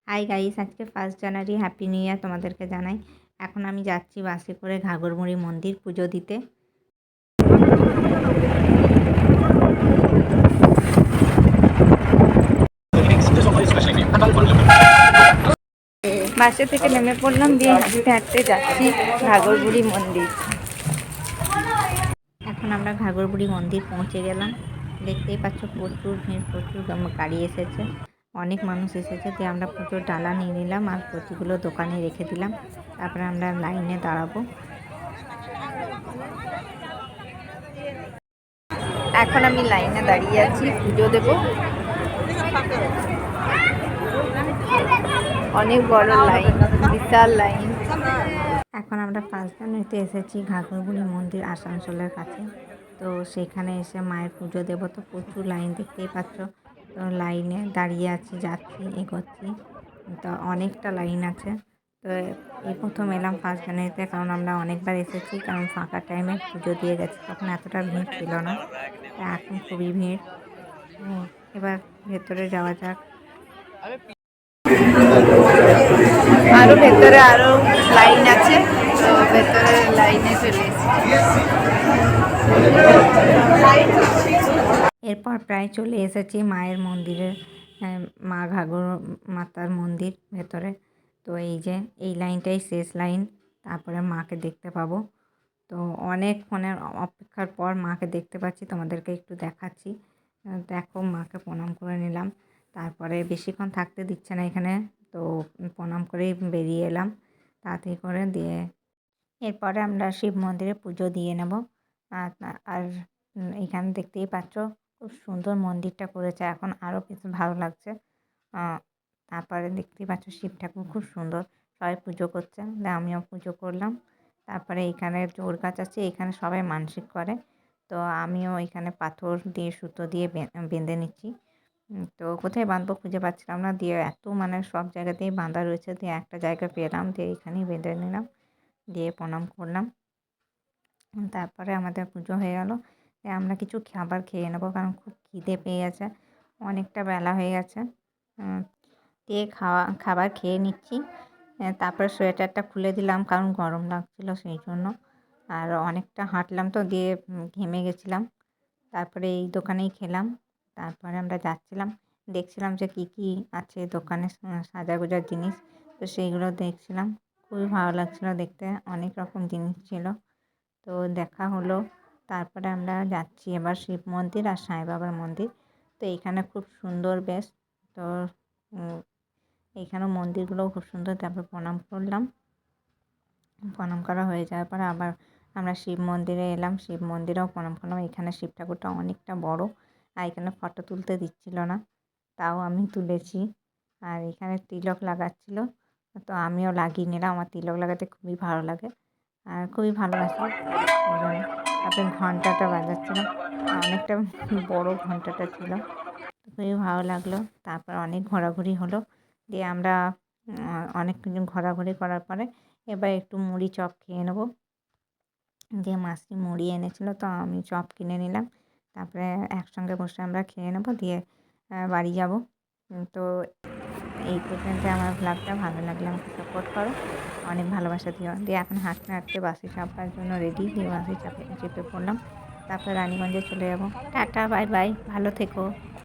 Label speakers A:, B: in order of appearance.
A: Hi guys, আজকে 1 জানুয়ারি, happy new year তোমাদেরকে জানাই। এখন আমি যাচ্ছি বাসে করে ঘাগরমুড়ি মন্দির পুজো দিতে। বাসে থেকে নেমে পড়লাম, দিয়ে হাঁটতে হাঁটতে যাচ্ছি ঘাগরবুড়ি মন্দির। এখন আমরা ঘাগরবুড়ি মন্দির পৌঁছে গেলাম। দেখতেই পাচ্ছ প্রচুর ভিড়, প্রচুর গাড়ি এসেছে, অনেক মানুষ এসেছে। দিয়ে আমরা পুজোর ডালা নিয়ে নিলাম আর প্রতিগুলো দোকানে রেখে দিলাম। তারপরে আমরা লাইনে দাঁড়াবো। এখন আমি লাইনে দাঁড়িয়ে আছি, পুজো দেব। অনেক বড় লাইন, বিশাল লাইন। এখন আমরা 5 জানুয়ারিতে এসেছি ঘাগরবুড়ি মন্দির আসানসোলের কাছে। তো সেখানে এসে মায়ের পুজো দেব। তো প্রচুর লাইন, দেখতেই পাচ্ছ। তো লাইনে দাঁড়িয়ে আছি, যাচ্ছি, এগোচ্ছি। তো অনেকটা লাইন আছে। তো এই প্রথম এলাম 5 জানুয়ারিতে, কারণ আমরা অনেকবার এসেছি, কারণ ফাঁকা টাইমে পুজো দিয়ে গেছি, তখন এতটা ভিড় ছিল না। এখন খুবই ভিড়। এবার ভেতরে যাওয়া যাক। আরো ভেতরে আরো লাইন আছে, তো ভেতরে লাইনে চলে এসেছি। এরপর প্রায় চলে এসেছি মায়ের মন্দিরে, মা ঘাগর মাতার মন্দির ভেতরে। তো এই যে এই লাইনটাই শেষ লাইন, তারপরে মাকে দেখতে পাবো। তো অনেক ফোনের অপেক্ষার পর মাকে দেখতে পাচ্ছি, তোমাদেরকে একটু দেখাচ্ছি। দেখো, মাকে প্রণাম করে নিলাম। তারপরে বেশিক্ষণ থাকতে দিচ্ছে না এখানে, তো প্রণাম করেই বেরিয়ে এলাম তাড়াতাড়ি করে। দিয়ে এরপরে আমরা শিব মন্দিরে পুজো দিয়ে নেব। আর এখানে দেখতেই পাচ্ছ খুব সুন্দর মন্দিরটা করেছে, এখন আরও বেশ ভালো লাগছে। তারপরে দেখতেই পাচ্ছ শিব ঠাকুর খুব সুন্দর, সবাই পুজো করছে, আমিও পুজো করলাম। তারপরে এখানে চোর গাছ আছে, এখানে সবাই মানসিক করে। তো আমিও এখানে পাথর দিয়ে সুতো দিয়ে বেঁধে নিচ্ছি। তো কোথায় বাঁধবো খুঁজে পাচ্ছিলাম না, দিয়ে এত সব জায়গাতেই বাঁধা রয়েছে, দিয়ে একটা জায়গা পেলাম, দিয়ে এখানেই বেঁধে নিলাম, দিয়ে প্রণাম করলাম। তারপরে আমাদের পুজো হয়ে গেল। আমরা কিছু খাবার খেয়ে নেবো, কারণ খুব খিদে পেয়ে গেছে, অনেকটা বেলা হয়ে গেছে। দিয়ে খাবার খেয়ে নিচ্ছি। তারপরে সোয়েটারটা খুলে দিলাম, কারণ গরম লাগছিল সেই জন্য। আর অনেকটা হাঁটলাম তো, দিয়ে ঘেমে গেছিলাম। তারপরে এই দোকানেই খেলাম। তারপরে আমরা যাচ্ছিলাম, দেখছিলাম যে কী কী আছে দোকানে, সাজাগোজার জিনিস। তো সেইগুলো দেখছিলাম, খুবই ভালো লাগছিলো দেখতে, অনেক রকম জিনিস ছিল। তো দেখা হলো। তারপরে আমরা যাচ্ছি এবার শিব মন্দির আর সাঁই বাবার মন্দির। তো এইখানে খুব সুন্দর বেশ। তো এইখানেও মন্দিরগুলোও খুব সুন্দর। তারপর প্রণাম করলাম, প্রণাম করা হয়ে যাওয়ার পরে আবার আমরা শিব মন্দিরে এলাম, শিব মন্দিরেও প্রণাম করলাম। এখানে শিব ঠাকুরটা অনেকটা বড়, আর এখানে ফটো তুলতে দিচ্ছিল না, তাও আমি তুলেছি। আর এখানে তিলক লাগাচ্ছিল, তো আমিও লাগিয়ে নিলাম, আমার তিলক লাগাতে খুবই ভালো লাগে আর খুবই ভালোবাসি এই জন্য। তারপরে ঘন্টাটা বাজাচ্ছিলাম, অনেকটা বড় ঘন্টাটা ছিল, খুবই ভালো লাগলো। তারপর অনেক ঘোরাঘুরি হলো, দিয়ে আমরা অনেক কিছু ঘোরাঘুরি করার পরে এবার একটু মুড়ি চপ খেয়ে নেবো। দিয়ে মাসি মুড়ি এনেছিলো, তো আমি চপ কিনে নিলাম। তারপরে একসঙ্গে বসে আমরা খেয়ে নেবো, দিয়ে বাড়ি যাব। তো এই পর্যন্ত আমার ব্লগটা ভালো লাগলে আমাকে সাপোর্ট করো, অনেক ভালোবাসা দিও। দিয়ে এখন হাঁটতে হাঁটতে বাসে চাপার জন্য রেডি, দিয়ে বাসে চেপে পড়লাম। তারপরে রানীগঞ্জে চলে যাব। টাটা, বাই বাই, ভালো থেকো।